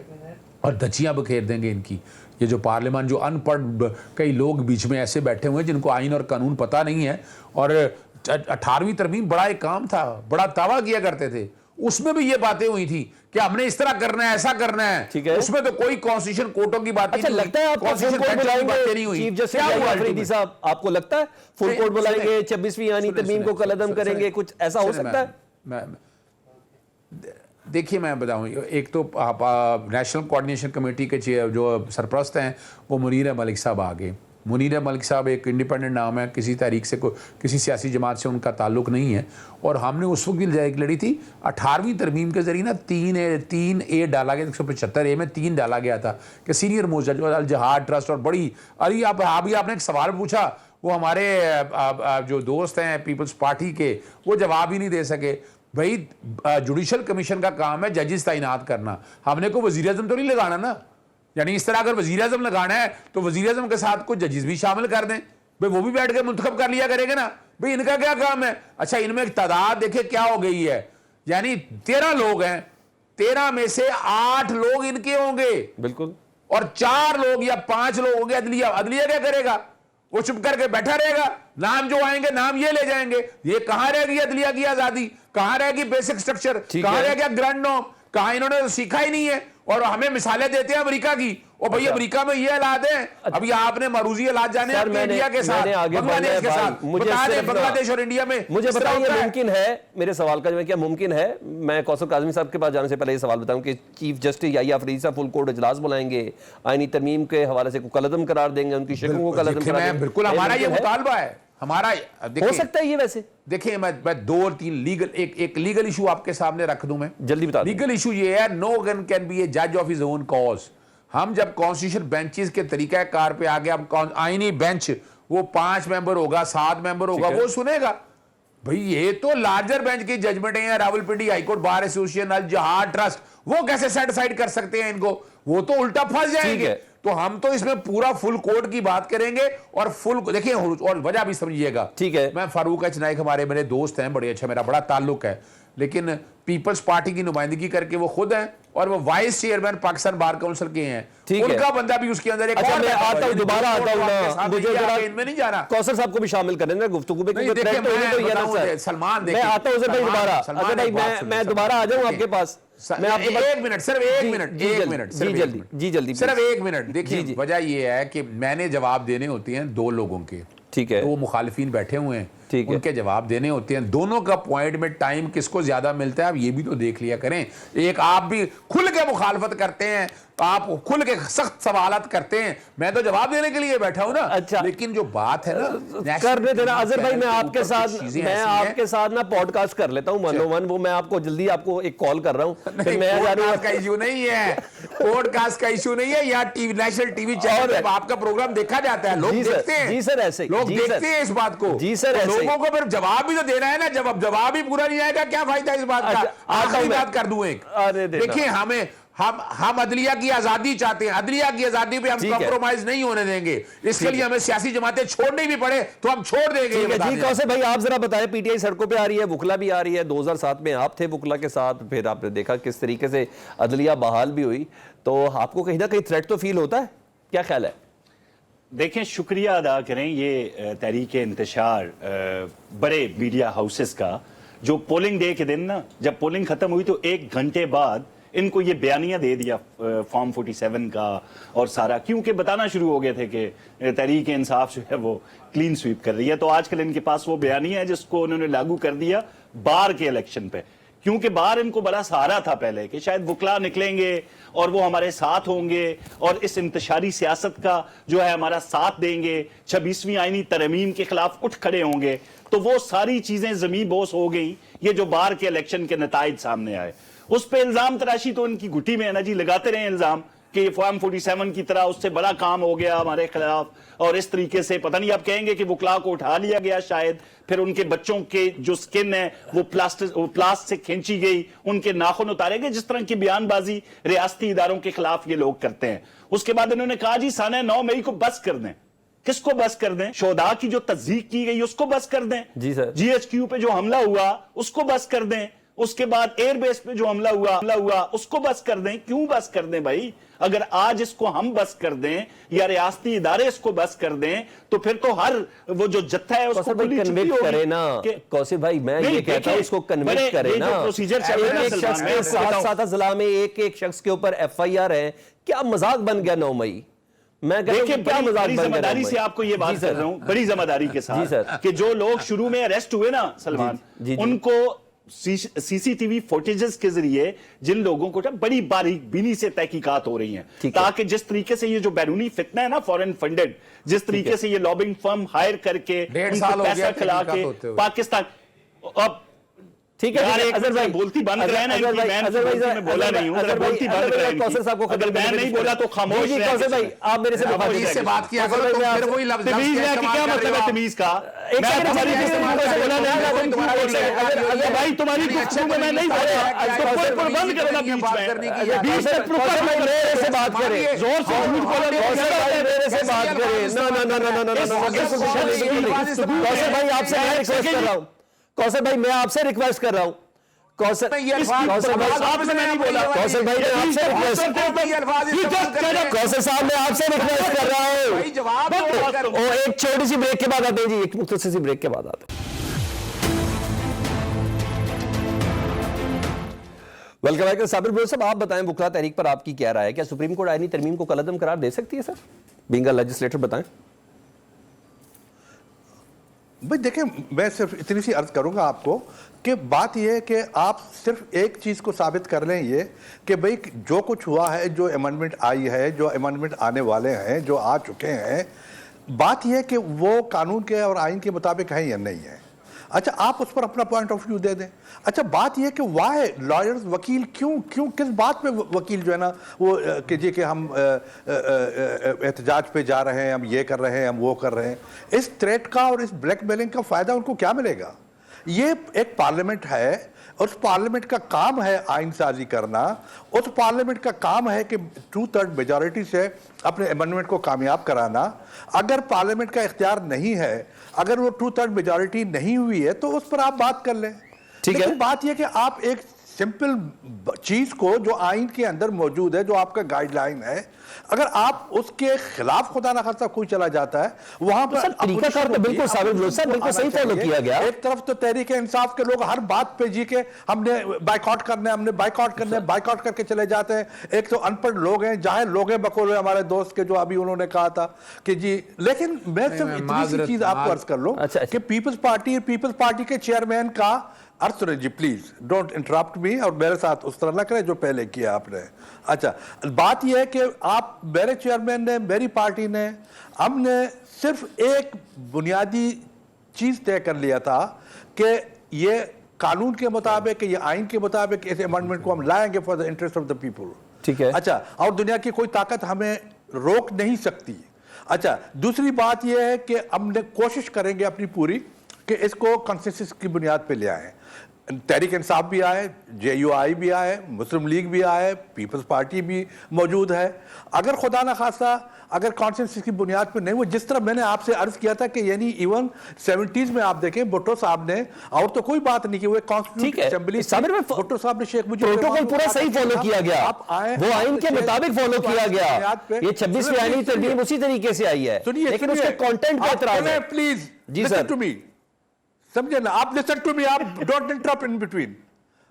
اور دھچیاں بکھیر دیں گے ان کی. یہ جو پارلیمان, جو ان پڑھ کئی لوگ بیچ میں ایسے بیٹھے ہوئے ہیں جن کو آئین اور قانون پتہ نہیں ہے, اور 18ویں ترمیم بڑا ایک کام تھا, بڑا دعویٰ کیا کرتے تھے, اس میں بھی یہ باتیں ہوئی تھی کہ ہم نے اس طرح کرنا ہے, ایسا کرنا ہے. اس میں تو کوئی کانسٹیٹیوشن کورٹوں کی بات اچھا لگتا ہے آپ کو فل کورٹ بلائیں گے چیف جسٹس یحییٰ آفریدی صاحب, آپ کو لگتا ہے فل کورٹ بلائیں گے, 26ویں آئینی ترمیم کو کلعدم کریں گے, کچھ ایسا ہو سکتا ہے؟ دیکھیے میں بتاؤں, ایک تو نیشنل کوآرڈینیشن کمیٹی کے جو سرپرست ہیں وہ منیر ملک صاحب آگے. منیر ملک صاحب ایک انڈیپینڈنٹ نام ہے, کسی تحریک سے کسی سیاسی جماعت سے ان کا تعلق نہیں ہے, اور ہم نے اس وقت بھی لڑی تھی 18ویں ترمیم کے ذریعے نا 3A ڈالا گیا, 175A میں 3 ڈالا گیا تھا کہ سینئر موسٹ جج الجہاد ٹرسٹ, اور بڑی ابھی آپ نے ایک سوال پوچھا, وہ ہمارے جو دوست ہیں پیپلز پارٹی کے, وہ جواب ہی نہیں دے سکے. بھائی جوڈیشل کمیشن کا کام ہے ججز تعینات کرنا, ہم نے کوئی وزیر اعظم تو نہیں لگانا نا. یعنی اس طرح اگر وزیر اعظم لگانا ہے تو وزیر اعظم کے ساتھ کچھ ججز بھی شامل کر دیں, بھائی وہ بھی بیٹھ کے منتخب کر لیا کریں گے نا. بھئی ان کا کیا کام ہے؟ اچھا ان میں ایک تعداد دیکھیں کیا ہو گئی ہے, یعنی 13 لوگ ہیں, 13 میں سے 8 لوگ ان کے ہوں گے بالکل, اور 4 لوگ یا 5 لوگ ہوں گے عدلیہ. عدلیہ کیا کرے گا؟ وہ چپ کر کے بیٹھا رہے گا, نام جو آئیں گے نام یہ لے جائیں گے. یہ کہاں رہ گئی عدلیہ کی آزادی, کہاں رہ گئی بیسک سٹرکچر, کہاں رہ گیا گرانڈ نارم, کہاں انہوں نے سیکھا ہی نہیں ہے. اور ہمیں مثالیں دیتے ہیں امریکہ کی, اور بھئی امریکہ میں یہ حالات ہیں. ابھی آپ نے معروضی حالات جانے ہیں انڈیا کے ساتھ, بنگلہ دیش کے ساتھ, بتا دیں بنگلہ دیش اور انڈیا میں. مجھے بتائیے ممکن ہے, میرے سوال کا جو ہے کیا ممکن ہے, میں کوثر کاظمی صاحب کے پاس جانے سے پہلے یہ سوال بتاؤں کہ چیف جسٹس یحییٰ آفریدی صاحب فل کورٹ اجلاس بلائیں گے, آئینی ترمیم کے حوالے سے کلعدم قرار دیں گے, ان کی شکل کو کلعدم قرار دیں گے؟ بالکل ہمارا یہ مطالبہ ہے, ہمارا ہو سکتا ہے یہ. ویسے دیکھیں میں 2-3 لیگل ایک لیگل ایشو آپ کے سامنے رکھ دوں, میں جلدی بتا دیں. لیگل ایشو یہ ہے, نو ون کین بی اے جج آف ہز اون کاز. ہم جب کانسٹیٹیوشن بینچز کے طریقہ کار پہ آگے, اب آئینی بینچ وہ 5 ممبر ہوگا, 7 ممبر ہوگا, وہ سنے گا. بھئی یہ تو لارجر بینچ کی ججمنٹیں ہیں, Rawalpindi high court bar association, Al Jihad trust, وہ کیسے سیٹ سائڈ کر سکتے ہیں ان کو, وہ تو الٹا پھنس جائیں گے. تو ہم تو اس میں پورا فل کورٹ کی بات کریں گے, اور فل دیکھیں, اور وجہ بھی سمجھیے گا. ٹھیک ہے, میں فاروق ایچ نائک ہمارے میرے دوست ہیں, بڑے اچھا میرا بڑا تعلق ہے, لیکن پیپلز پارٹی کی نمائندگی کر کے وہ خود ہیں, اور وہ vice chairman Pakistan bar council کے ہیں. ان کا بندہ بھی اس کے اندر ایک اور, میں آتا ہوں, دوبارہ آتا ہوں نا, مجھے ان میں نہیں جانا. کوثر صاحب کو بھی شامل کریں نا گفتگو میں, سلمان میں آتا ہوں بھائی دوبارہ, اگر بھائی میں دوبارہ آ جاؤں آپ کے پاس, میں آپ کے پاس 1 منٹ, صرف 1 منٹ, 1 منٹ, جی جلدی, صرف 1 منٹ. دیکھیے وجہ یہ ہے کہ میں نے جواب دینے ہوتے ہیں 2 لوگوں کے, ٹھیک ہے, وہ مخالفین بیٹھے ہوئے ہیں, ان کے جواب دینے ہوتے ہیں. دونوں کا پوائنٹ میں ٹائم کس کو زیادہ ملتا ہے آپ یہ بھی تو دیکھ لیا کریں. ایک آپ بھی کھل کے مخالفت کرتے ہیں, آپ کھل کے سخت سوالات کرتے ہیں, میں تو جواب دینے کے لیے بیٹھا ہوں نا. اچھا, لیکن جو بات ہے نا کرنے دینا اظہر بھائی, میں آپ کے ساتھ نا پوڈ کاسٹ کر لیتا ہوں 101, وہ میں آپ کو جلدی آپ کو ایک کال کر رہا ہوں. پوڈ کاسٹ کا ایشو نہیں ہے, پوڈ کاسٹ کا ایشو نہیں ہے, یا نیشنل ٹی وی چینل پہ آپ کا پروگرام دیکھا جاتا ہے, لوگ دیکھتے ہیں. جی سر, ایسے لوگ دیکھتے ہیں اس بات کو. جی سر, لوگوں کو پھر جواب بھی تو دینا ہے نا, جب اب جواب ہی پورا نہیں آئے گا کیا فائدہ اس بات کا. آخری بات کر دوں ایک, دیکھیں ہم عدلیہ کی آزادی چاہتے ہیں, عدلیہ کی آزادی پہ ہم کمپرومائز نہیں ہونے دیں گے. اس کے لیے ہمیں سیاسی جماعتیں چھوڑنی بھی پڑے تو ہم چھوڑ دیں گے. جی کوثر بھائی آپ ذرا بتائیں, پی ٹی آئی سڑکوں پہ آ رہی ہے, وکلا بھی آ رہی ہے, 2007 میں آپ تھے وکلا کے ساتھ, پھر آپ نے دیکھا کس طریقے سے عدلیہ بحال بھی ہوئی, تو آپ کو کہیں نہ کہیں تھریٹ تو فیل ہوتا ہے, کیا خیال ہے؟ دیکھیں شکریہ ادا کریں یہ تحریک انتشار بڑے میڈیا ہاؤسز کا, جو پولنگ ڈے کے دن نا, جب پولنگ ختم ہوئی تو 1 گھنٹے بعد ان کو یہ بیانیہ دے دیا فارم 47 کا اور سارا, کیونکہ بتانا شروع ہو گئے تھے کہ تحریک انصاف جو ہے وہ کلین سویپ کر رہی ہے. تو آج کل ان کے پاس وہ بیانیہ ہے جس کو انہوں نے لاگو کر دیا بار کے الیکشن پہ, کیونکہ بار ان کو بڑا سہارا تھا پہلے کہ شاید وکلا نکلیں گے اور وہ ہمارے ساتھ ہوں گے اور اس انتشاری سیاست کا جو ہے ہمارا ساتھ دیں گے, 26ویں آئینی ترمیم کے خلاف اٹھ کھڑے ہوں گے. تو وہ ساری چیزیں زمین بوس ہو گئی یہ جو بار کے الیکشن کے نتائج سامنے آئے. اس پہ الزام تراشی تو ان کی گھٹی میں ہے نا جی, لگاتے رہے الزام کہ یہ فارم 47 کی طرح اس سے بڑا کام ہو گیا ہمارے خلاف, اور اس طریقے سے پتہ نہیں آپ کہیں گے کہ وکلا کو اٹھا لیا گیا شاید, پھر ان کے بچوں کے جو سکن ہے وہ پلاسٹ سے کھینچی گئی, ان کے ناخن اتارے گئے, جس طرح کی بیان بازی ریاستی اداروں کے خلاف یہ لوگ کرتے ہیں. اس کے بعد انہوں نے کہا جی سانحہ 9 مئی کو بس کر دیں, کس کو بس کر دیں؟ شہداء کی جو تصدیق کی گئی اس کو بس کر دیں؟ جی سر۔ جی ایچ کیو پہ جو حملہ ہوا اس کو بس کر دیں؟ اس کے بعد ایئر بیس پہ جو حملہ ہوا اس کو بس کر دیں؟ کیوں بس کر دیں بھائی؟ اگر آج اس کو ہم بس کر دیں یا ریاستی ادارے اس کو بس کر دیں تو پھر تو ہر وہ جو جتھا ہے اس کو کھلی چھٹی کنوکٹ ہوگی کرے نا کوثر بھائی، میں یہ کہتا ہوں اس کو کنوکٹ کرے نا۔ ایک شخص کے ساتھ اضلاع میں ایک شخص کے اوپر ایف آئی آر ہے، کیا مذاق بن گیا 9 مئی؟ میں دیکھیں بڑی ذمہ داری سے آپ کو یہ بات کر رہا ہوں، بڑی ذمہ داری کے ساتھ کہ جو لوگ شروع میں اریسٹ ہوئے نا سلمان، ان کو سی سی ٹی وی فوٹیجز کے ذریعے جن لوگوں کو بڑی باریک بینی سے تحقیقات ہو رہی ہیں، تاکہ جس طریقے سے یہ جو بیرونی فتنہ ہے نا فورن فنڈڈ، جس طریقے سے یہ لابنگ فرم ہائر کر کے ان کو پیسہ کھلا کے پاکستان، اب ٹھیک ہے اظہر بھائی بولتی بند رہے نا، میں بولا نہیں ہوں، بولتی بند رہے کوثر صاحب کو اگر میں نہیں بولا تو خاموش رہے۔ کوثر بھائی آپ میرے سے تمیز سے بات کیا کرو، تو پھر وہی لفظ تمیز میں کیا مطلب ہے تمیز کا؟ بھائی تمہاری گفتگو میں میں نہیں بولا، بند کرنا بیچ میں میرے سے بات کریں، زور سے میرے سے بات کریں۔ کوثر بھائی آپ سے میں ریکویسٹ کر رہا ہوں، کوثر بھائی میں آپ سے ریکویسٹ کر رہا ہوں، کوثر بھائی نے آپ سے کوثر صاحب میں آپ سے ریکویسٹ کر رہا ہوں، اور ایک چھوٹی سی بریک کے بعد آتے ہیں جی، ایک مختصر سی بریک کے بعد آتے ہیں۔ Welcome back. صابر بلوچ صاحب آپ بتائیں، وکلا تحریک پر آپ کی کیا رائے ہے؟ کیا سپریم کورٹ آئینی ترمیم کو کالعدم قرار دے سکتی ہے سر بینگ اے لیجسلیٹر؟ بتائیں بھئی دیکھیں، میں صرف اتنی سی عرض کروں گا آپ کو کہ بات یہ ہے کہ آپ صرف ایک چیز کو ثابت کر لیں یہ کہ بھئی جو کچھ ہوا ہے، جو امنڈمنٹ آئی ہے، جو امنڈمنٹ آنے والے ہیں، جو آ چکے ہیں، بات یہ ہے کہ وہ قانون کے اور آئین کے مطابق ہیں یا نہیں ہے۔ اچھا آپ اس پر اپنا پوائنٹ آف ویو دے دیں۔ اچھا بات یہ کہ وائی لائرز وکیل کیوں کس بات پہ وکیل جو ہے نا وہ کہ جی کہ ہم احتجاج پہ جا رہے ہیں، ہم یہ کر رہے ہیں، ہم وہ کر رہے ہیں، اس تھریٹ کا اور اس بلیک میلنگ کا فائدہ ان کو کیا ملے گا؟ یہ ایک پارلیمنٹ ہے، اس پارلیمنٹ کا کام ہے آئین سازی کرنا، اس پارلیمنٹ کا کام ہے کہ 2/3 میجارٹی سے اپنے امنڈمنٹ کو کامیاب کرانا۔ اگر پارلیمنٹ کا اختیار نہیں ہے، اگر وہ 2/3 میجارٹی نہیں ہوئی ہے تو اس پر آپ بات کر لیں۔ لیکن بات یہ کہ آپ ایک سمپل چیز کو جو آئین کے اندر موجود ہے، جو آپ کا گائیڈ لائن ہے، اگر آپ اس کے خلاف خدا نخواستہ کوئی چلا جاتا ہے، وہاں پر طریقہ کار تو بالکل صابر بلوچ صاحب بالکل صحیح فالو کیا گیا۔ ایک طرف تو تحریک انصاف کے لوگ ہر بات پہ جی کے ہم نے بائیکاٹ کرنا ہے، ہم نے بائیکاٹ کرنا ہے، بائیکاٹ کر کے چلے جاتے ہیں۔ ایک تو ان پڑھ لوگ ہیں، جہاں لوگ ہیں بقول ہمارے دوست کے جو ابھی انہوں نے کہا تھا کہ جی، لیکن میں صرف اتنی سی چیز آپ کو عرض کر لوں کہ پیپلز پارٹی کے چیئرمین کا عرض سنیں جی پلیز ڈونٹ انٹرپٹ می، اور میرے ساتھ اس طرح نہ کریں جو پہلے کیا آپ نے۔ اچھا بات یہ ہے کہ آپ میرے چیئرمین نے، میری پارٹی نے، ہم نے صرف ایک بنیادی چیز طے کر لیا تھا کہ یہ قانون کے مطابق، یہ آئین کے مطابق اس امنڈمنٹ کو ہم لائیں گے for the interest of the people. ٹھیک ہے، اچھا، اور دنیا کی کوئی طاقت ہمیں روک نہیں سکتی۔ اچھا دوسری بات یہ ہے کہ ہم نے کوشش کریں گے اپنی پوری کہ اس کو کنسنسس کی بنیاد پہ لے آئیں۔ تحریک انصاف بھی آئے، جے یو آئی بھی آئے، مسلم لیگ بھی آئے، پیپلز پارٹی بھی موجود ہے۔ اگر خدا نخواستہ اگر کانسنسس کی بنیاد پہ نہیں، وہ جس طرح میں نے آپ سے عرض کیا تھا کہ یعنی ایون 70s میں آپ دیکھیں بھٹو صاحب نے، اور تو کوئی بات نہیں کہ وہ کانسٹیٹیوشن اسمبلی، بھٹو صاحب نے شیخ مجید پروٹوکول پورا صحیح فالو کیا گیا، وہ آئین کے مطابق فالو کیا گیا۔ یہ 26ویں آئینی ترمیم اسی طریقے سے آئی ہے، لیکن اس کے کانٹینٹ کا اعتراض ہے۔ Please G listen sir, to me, سمجھے نا آپ، لسن ٹو می، آپ ڈونٹ انٹرپٹ ان بٹوین،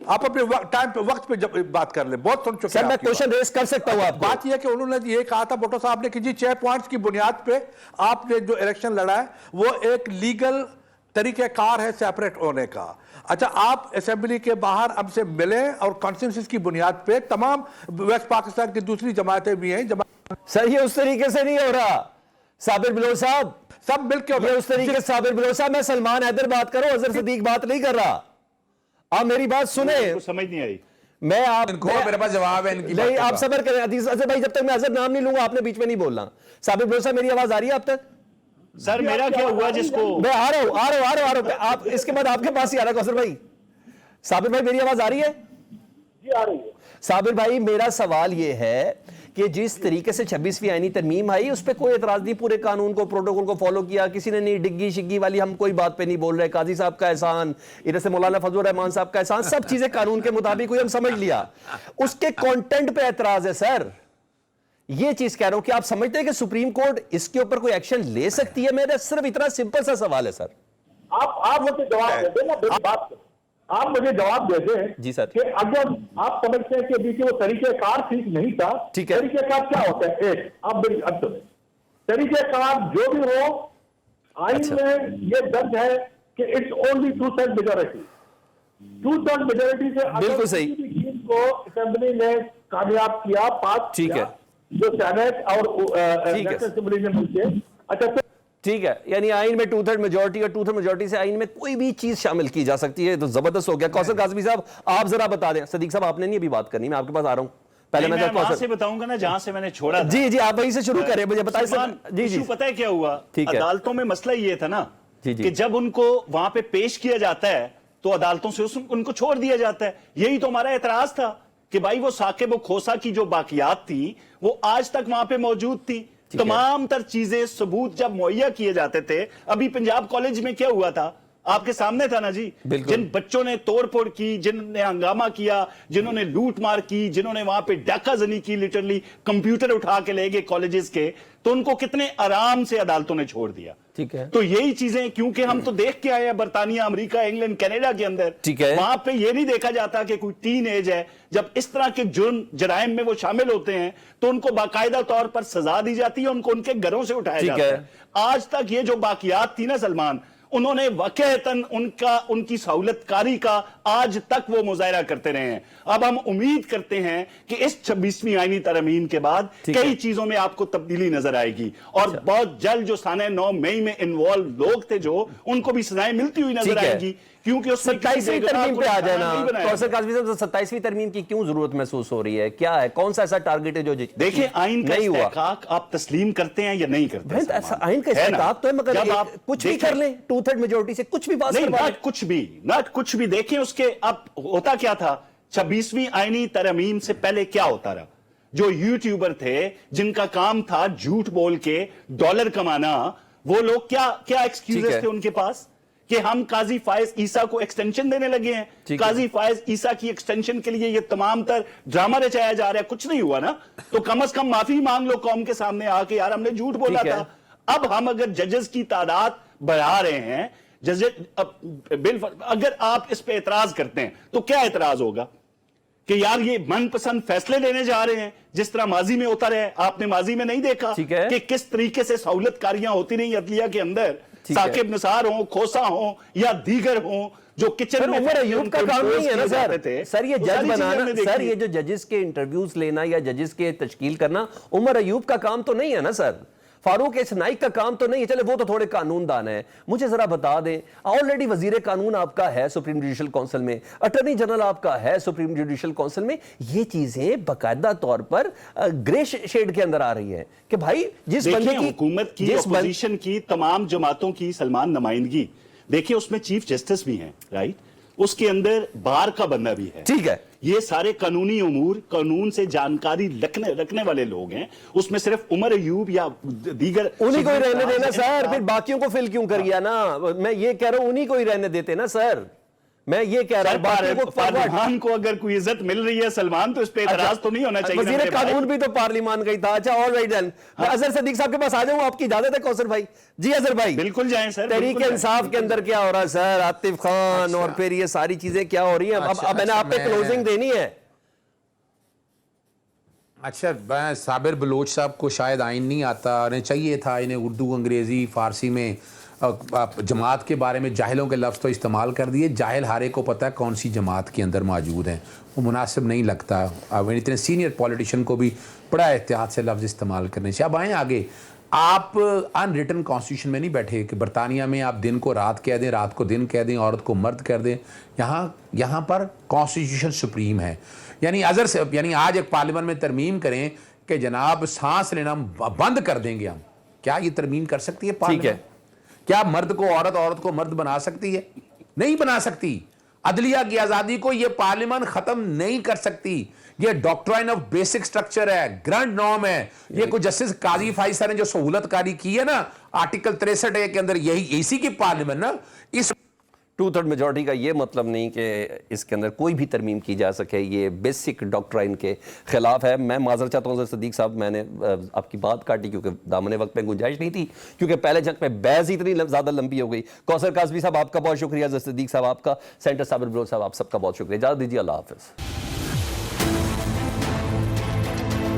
آپ اپنے ٹائم پہ وقت پہ بات کر لیں، بہت سن چکے سر میں کوشچن ریز کر سکتا ہوں آپ کو۔ بات یہ کہ انہوں نے یہ کہا تھا بھٹو صاحب نے کہ جی 6 پوائنٹس کی بنیاد پہ آپ نے جو الیکشن لڑا ہے وہ ایک لیگل طریقہ کار ہے سیپریٹ ہونے کا۔ اچھا آپ اسمبلی کے باہر ہم سے ملیں اور کنسنسس کی بنیاد پہ تمام ویسٹ پاکستان کی دوسری جماعتیں بھی ہیں، سر یہ اس طریقے سے نہیں ہو رہا صابر بلوچ صاحب، سب مل کے یہ اس طریقے سے صابر بلوچ صاحب، میں سلمان حیدر بات کروں، اظہر صدیق بات نہیں کر رہا۔ آپ میری بات سنیں، سمجھ نہیں آئی۔ میں آپ میرے پاس جواب ہے ان کی بات نہیں، کا۔ آپ صبر کریں اظہر بھائی، جب تک میں اظہر نام نہیں لوں گا آپ نے بیچ میں نہیں بولنا۔ صابر بلوچ صاحب میری آواز آ رہی ہے اب تک؟ سر میرا کیا ہوا جس کو میں آ رہا ہوں، آپ اس کے بعد آپ کے پاس ہی آ رہا ہے کوثر بھائی۔ صابر بھائی میری آواز آ رہی ہے؟ جی آ رہی ہے۔ صابر بھائی میرا سوال یہ ہے کہ جس طریقے سے 26ویں آئینی ترمیم آئی اس پہ کوئی اعتراض نہیں, پورے قانون کو, پروٹوکول کو فالو کیا, کسی نے نہیں ڈگی شگی والی ہم کوئی بات پہ نہیں بول رہے, قاضی صاحب کا احسان, ادھر سے مولانا فضل الرحمان صاحب کا احسان, سب چیزیں قانون کے مطابق ہوئی, ہم سمجھ لیا. اس کے کانٹینٹ پہ اعتراض ہے سر. یہ چیز کہہ رہا ہوں کہ آپ سمجھتے ہیں کہ سپریم کورٹ اس کے اوپر کوئی ایکشن لے سکتی ہے؟ میرا صرف اتنا سمپل سا سوال ہے سر. آپ مجھے جواب دے دیں نا میری بات, آپ مجھے جواب دے دیں جی سر. کہ اگر آپ سمجھتے ہیں کہ دیکھیے وہ طریقہ کار ٹھیک نہیں تھا, ٹھیک ہے, طریقہ کار کیا ہوتا ہے؟ ایک آپ میری عرض میں طریقہ کار جو بھی ہو, آئین میں یہ درج ہے کہ اٹس اونلی 2/3 میجورٹی. 2/3 میجورٹی سے بالکل صحیح چیز کو اسمبلی نے کامیاب کیا, پاس ٹھیک کیا, ہے جو سینٹ اور نیشنل اسمبلی نے مل کے. اچھا ٹھیک ہے, یعنی آئین میں 2/3 میجورٹی, اور 2/3 میجورٹی سے آئین میں کوئی بھی چیز شامل کی جا سکتی ہے, تو زبردست ہو گیا. کوثر قاسمی صاحب آپ ذرا بتا دیں. صدیق صاحب آپ نے نہیں ابھی بات کرنی, میں آپ کے پاس آ رہا ہوں. پہلے میں وہاں سے بتاؤں گا نا جہاں سے میں نے چھوڑا تھا. جی جی آپ وہیں سے شروع کریں, مجھے بتائیں سر. جی جی پتہ ہے کیا ہوا, عدالتوں میں مسئلہ یہ تھا نا کہ جب ان کو وہاں پہ پیش کیا جاتا ہے تو عدالتوں سے ان کو چھوڑ دیا جاتا ہے. یہی تو ہمارا اعتراض تھا کہ بھائی وہ ثاقب و کھوسا کی جو باقیات تھی وہ آج تک وہاں پہ موجود تھی. تمام تر چیزیں ثبوت جب مہیا کیے جاتے تھے, ابھی پنجاب کالج میں کیا ہوا تھا آپ کے سامنے تھا نا جی, جن بچوں نے توڑ پھوڑ کی, جنہوں نے ہنگامہ کیا, جنہوں نے لوٹ مار کی, جنہوں نے وہاں پہ ڈاکہ زنی کی, لٹرلی کمپیوٹر اٹھا کے لے گئے کالجز کے, تو ان کو کتنے آرام سے عدالتوں نے چھوڑ دیا. ٹھیک ہے, تو یہی چیزیں کیونکہ ہم تو دیکھ کے آئے ہیں برطانیہ, امریکہ, انگلینڈ, کینیڈا کے اندر, وہاں پہ یہ نہیں دیکھا جاتا کہ کوئی ٹین ایج ہے, جب اس طرح کے جرائم میں وہ شامل ہوتے ہیں تو ان کو باقاعدہ طور پر سزا دی جاتی ہے, ان کو ان کے گھروں سے اٹھایا جاتا ہے. آج تک یہ جو باقیات تھی نا سلمان, انہوں نے واقعتاً ان کی سہولت کاری کا آج تک وہ مظاہرہ کرتے رہے ہیں. اب ہم امید کرتے ہیں کہ اس 26ویں آئینی ترمیم کے بعد کئی چیزوں میں آپ کو تبدیلی نظر آئے گی, اور بہت جلد جو سانحہ 9 مئی میں انوالو لوگ تھے جو, ان کو بھی سزائیں ملتی ہوئی نظر آئیں گی, کیونکہ اس 27ویں ترمیم پہ آ جانا. کوثر قاسمی صاحب 27ویں ترمیم کی کیوں ضرورت محسوس ہو رہی ہے, کیا ہے, کون سا ایسا ٹارگٹ ہے جو دیکھیں آئین کا استحقاق آپ تسلیم کرتے ہیں یا نہیں کرتے؟ آئین کا استحقاق تو ہے, مگر کچھ بھی کر لیں 2/3 میجورٹی سے کچھ بھی پاس کروا لیں, نہ کچھ بھی. دیکھیں اس کے اب ہوتا کیا تھا 26ویں آئینی ترمیم سے پہلے کیا ہوتا رہا. جو یوٹیوبر تھے جن کا کام تھا جھوٹ بول کے ڈالر کمانا, وہ لوگ کیا ایکسکیوزز تھے ان کے پاس کہ ہم قاضی فائز عیسیٰ کو ایکسٹینشن دینے لگے ہیں. قاضی فائز عیسیٰ کی ایکسٹینشن کے لیے یہ تمام تر ڈرامہ رچایا جا رہا ہے, کچھ نہیں ہوا نا, تو کم از کم معافی مانگ لو قوم کے سامنے آ کے, یار ہم نے جھوٹ بولا تھا. اب ہم اگر ججز کی تعداد بڑھا رہے ہیں, اگر آپ اس پہ اعتراض کرتے ہیں تو کیا اعتراض ہوگا کہ یار یہ من پسند فیصلے لینے جا رہے ہیں جس طرح ماضی میں ہوتا رہے. آپ نے ماضی میں نہیں دیکھا کہ کس طریقے سے سہولت کاریاں ہوتی رہی عدلیہ کے اندر, ثاقب نثار ہوں, کھوسا ہوں یا دیگر ہوں, جو کچن میں عمر ایوب کا کام نہیں ہے نا سر. یہ جج بنانا, سر یہ جو ججز کے انٹرویوز لینا یا ججز کے تشکیل کرنا عمر ایوب کا کام تو نہیں ہے نا سر. فاروق اسنائک کا کام تو نہیں ہے. چلے وہ تو تھوڑے قانون دان ہیں. مجھے ذرا بتا دیں, آلریڈی وزیر قانون آپ کا ہے سپریم جوڈیشل کونسل میں, اٹارنی جنرل آپ کا ہے سپریم جوڈیشل کونسل میں, یہ چیزیں باقاعدہ طور پر گرے شیڈ کے اندر آ رہی ہیں کہ بھائی جس بندے کی حکومت کی, اپوزیشن کی, تمام جماعتوں کی سلمان نمائندگی, دیکھیں اس میں چیف جسٹس بھی ہیں, رائٹ, اس کے اندر بار کا بندہ بھی ہے, ٹھیک ہے, یہ سارے قانونی امور, قانون سے جانکاری رکھنے والے لوگ ہیں. اس میں صرف عمر ایوب یا دیگر انہی کو ہی رہنے دینا سر, پھر باقیوں کو فل کیوں کر گیا نا. میں یہ کہہ رہا ہوں انہی کو ہی رہنے دیتے نا سر. میں یہ کہہ رہا ہوں پارلیمان کو اگر کوئی عزت مل رہی ہے سلمان, تو اس پہ اعتراض تو نہیں ہونا چاہیے. وزیر قانون بھی تو پارلیمان کا ہی تھا. اچھا آل رائٹ دین, میں اظہر صدیق صاحب کے پاس آ جاؤں, آپ کی اجازت ہے کوثر بھائی؟ جی اظہر بھائی بالکل جائیں سر. تحریک انصاف کے اندر کیا ہو رہا ہے سر, عاطف خان اور پھر یہ ساری چیزیں کیا ہو رہی ہیں؟ اب میں نے آپ پہ کلوزنگ دینی ہے. اچھا, میں صابر بلوچ صاحب کو شاید آئین نہیں آتا, انہیں چاہیے تھا انہیں اردو, انگریزی, فارسی میں جماعت کے بارے میں جاہلوں کے لفظ تو استعمال کر دیے. جاہل ہارے کو پتہ ہے کون سی جماعت کے اندر موجود ہیں, وہ مناسب نہیں لگتا. اب اتنے سینئر پولیٹیشین کو بھی بڑا احتیاط سے لفظ استعمال کرنے سے. اب آئیں آگے. آپ ان ریٹن کانسٹیٹیوشن میں نہیں بیٹھے کہ برطانیہ میں آپ دن کو رات کہہ دیں, رات کو دن کہہ دیں, عورت کو مرد کر دیں. یہاں پر کانسٹیٹیوشن سپریم ہے. یعنی یعنی آج ایک پارلیمنٹ میں ترمیم کریں کہ جناب سانس لینا بند کر دیں گے ہم, کیا یہ ترمیم کر سکتی ہے پارلیمنٹ؟ کیا مرد کو عورت, عورت کو مرد بنا سکتی ہے؟ نہیں بنا سکتی. عدلیہ کی آزادی کو یہ پارلیمنٹ ختم نہیں کر سکتی. یہ ڈاکٹرائن آف بیسک سٹرکچر ہے, گرانڈ نارم ہے. یہ کوئی جسٹس قاضی فائز صاحب نے جو سہولت کاری کی ہے نا آرٹیکل 63 کے اندر, یہی اسی کی پارلیمنٹ نا, اس 2/3 میجورٹی کا یہ مطلب نہیں کہ اس کے اندر کوئی بھی ترمیم کی جا سکے, یہ بیسک ڈاکٹرائن کے خلاف ہے. میں معذرت چاہتا ہوں صدیق صاحب, میں نے آپ کی بات کاٹی کیونکہ دامن وقت میں گنجائش نہیں تھی, کیونکہ پہلے جنگ میں بحث اتنی زیادہ لمبی ہو گئی. کوثر قاسمی صاحب آپ کا بہت شکریہ, صدیق صاحب آپ کا, سینٹر صابر بلوچ صاحب آپ سب کا بہت شکریہ. اجازت دیجیے, اللہ حافظ.